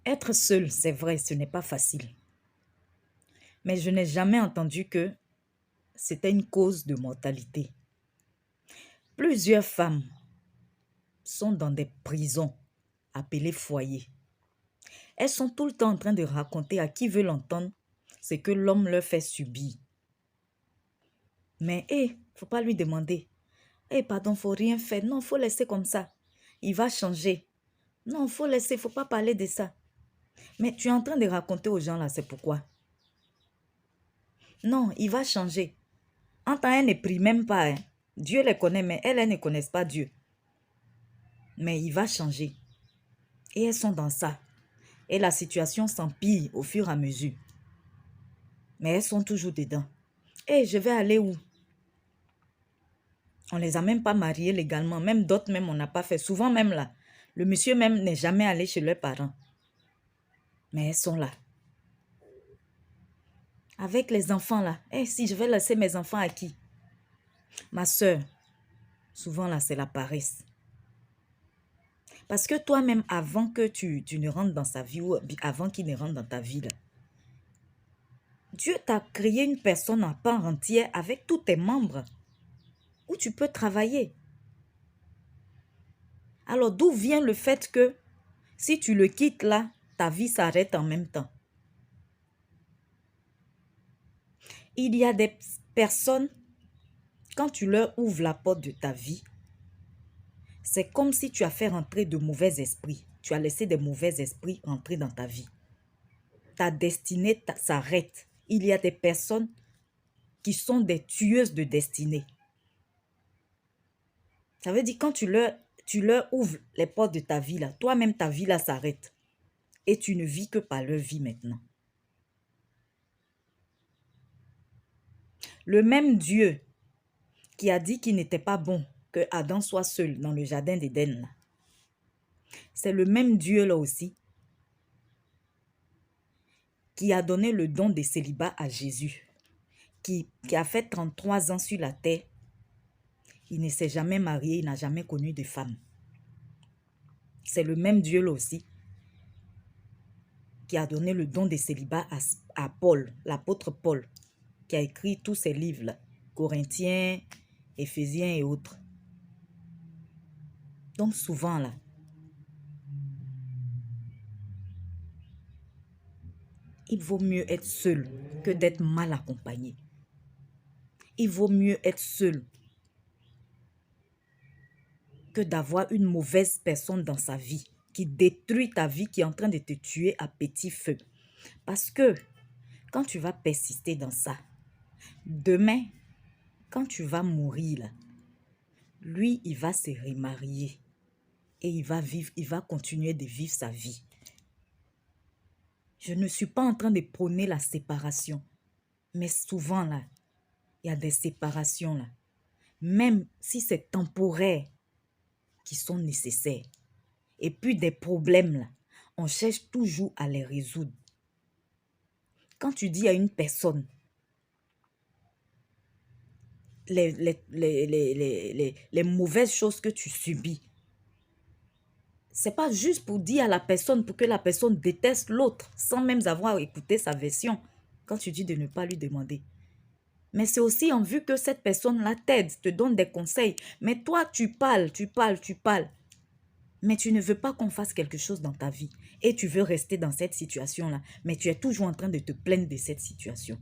Être seul, c'est vrai, ce n'est pas facile. Mais je n'ai jamais entendu que c'était une cause de mortalité. Plusieurs femmes sont dans des prisons appelées foyers. Elles sont tout le temps en train de raconter à qui veut l'entendre ce que l'homme leur fait subir. Mais faut pas lui demander. Pardon, faut rien faire. Non, faut laisser comme ça. Il va changer. Non, faut laisser, faut pas parler de ça. Mais tu es en train de raconter aux gens là, c'est pourquoi. Non, il va changer. En temps, elles ne prient même pas. Hein. Dieu les connaît, mais elles ne connaissent pas Dieu. Mais il va changer. Et elles sont dans ça. Et la situation s'empire au fur et à mesure. Mais elles sont toujours dedans. Je vais aller où? On ne les a même pas mariées légalement. Même d'autres, même, on n'a pas fait. Souvent même là, le monsieur même n'est jamais allé chez leurs parents. Mais elles sont là. Avec les enfants là. Si je vais laisser mes enfants à qui? Ma soeur, souvent là, c'est la paresse. Parce que toi-même, avant que tu ne rentres dans sa vie ou avant qu'il ne rentre dans ta vie, là, Dieu t'a créé une personne en part entière avec tous tes membres où tu peux travailler. Alors, d'où vient le fait que si tu le quittes là, ta vie s'arrête en même temps? Il y a des personnes, quand tu leur ouvres la porte de ta vie, c'est comme si tu as fait rentrer de mauvais esprits. Tu as laissé des mauvais esprits entrer dans ta vie. Ta destinée s'arrête. Il y a des personnes qui sont des tueuses de destinée. Ça veut dire quand tu leur ouvres les portes de ta vie, là, toi-même, ta vie là s'arrête. Et tu ne vis que par leur vie maintenant. Le même Dieu qui a dit qu'il n'était pas bon que Adam soit seul dans le jardin d'Éden, c'est le même Dieu là aussi qui a donné le don de célibat à Jésus, qui a fait 33 ans sur la terre. Il ne s'est jamais marié, il n'a jamais connu de femme. C'est le même Dieu là aussi qui a donné le don de célibat à Paul, l'apôtre Paul, qui a écrit tous ces livres-là, Corinthiens, Éphésiens et autres. Donc souvent là, il vaut mieux être seul que d'être mal accompagné. Il vaut mieux être seul que d'avoir une mauvaise personne dans sa vie qui détruit ta vie, qui est en train de te tuer à petit feu. Parce que quand tu vas persister dans ça, demain, quand tu vas mourir, là, lui, il va se remarier et il va continuer de vivre sa vie. Je ne suis pas en train de prôner la séparation, mais souvent, là, il y a des séparations, là, même si c'est temporaire, qui sont nécessaires. Et puis des problèmes, là, on cherche toujours à les résoudre. Quand tu dis à une personne, les mauvaises choses que tu subis, c'est pas juste pour dire à la personne, pour que la personne déteste l'autre, sans même avoir écouté sa version, quand tu dis de ne pas lui demander. Mais c'est aussi en vue que cette personne-là t'aide, te donne des conseils. Mais toi, tu parles. Mais tu ne veux pas qu'on fasse quelque chose dans ta vie. Et tu veux rester dans cette situation-là. Mais tu es toujours en train de te plaindre de cette situation.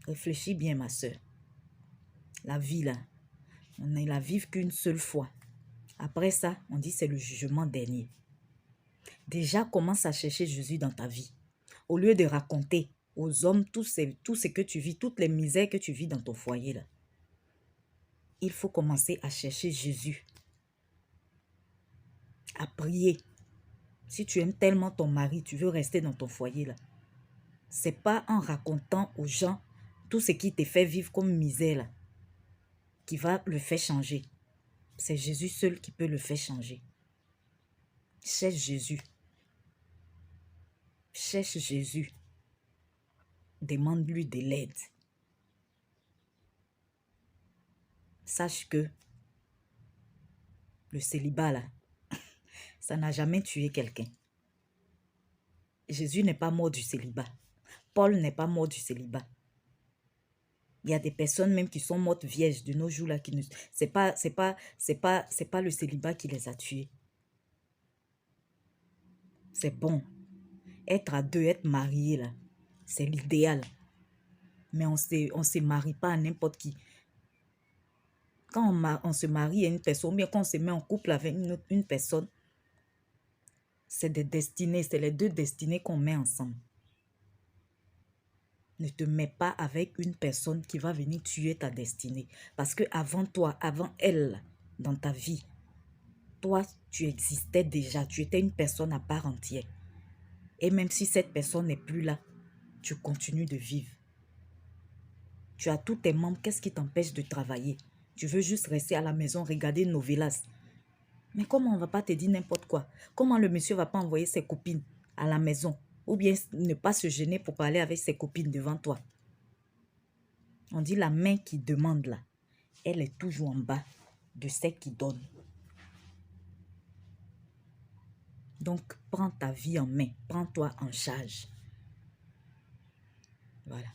Réfléchis bien, ma soeur. La vie, là, on ne la vive qu'une seule fois. Après ça, on dit c'est le jugement dernier. Déjà, commence à chercher Jésus dans ta vie. Au lieu de raconter aux hommes tout ce que tu vis, toutes les misères que tu vis dans ton foyer, là. Il faut commencer à chercher Jésus. À prier. Si tu aimes tellement ton mari, tu veux rester dans ton foyer, là. C'est pas en racontant aux gens tout ce qui te fait vivre comme misère, là, qui va le faire changer. C'est Jésus seul qui peut le faire changer. Cherche Jésus. Cherche Jésus. Demande-lui de l'aide. Sache que Le célibat, là, ça n'a jamais tué quelqu'un. Jésus n'est pas mort du célibat. Paul n'est pas mort du célibat. Il y a des personnes même qui sont mortes vierges de nos jours là qui ne c'est pas le célibat qui les a tués. C'est bon. Être à deux, être marié là, c'est l'idéal. Mais on se marie pas à n'importe qui. Quand on se marie à une personne, ou bien quand on se met en couple avec une personne, c'est des destinées, c'est les deux destinées qu'on met ensemble. Ne te mets pas avec une personne qui va venir tuer ta destinée. Parce que avant toi, avant elle, dans ta vie, toi, tu existais déjà. Tu étais une personne à part entière. Et même si cette personne n'est plus là, tu continues de vivre. Tu as tous tes membres. Qu'est-ce qui t'empêche de travailler? Tu veux juste rester à la maison, regarder novelas. Mais comment on ne va pas te dire n'importe quoi? Comment le monsieur ne va pas envoyer ses copines à la maison? Ou bien ne pas se gêner pour parler avec ses copines devant toi? On dit la main qui demande là, elle est toujours en bas de celle qui donne. Donc, prends ta vie en main. Prends-toi en charge. Voilà.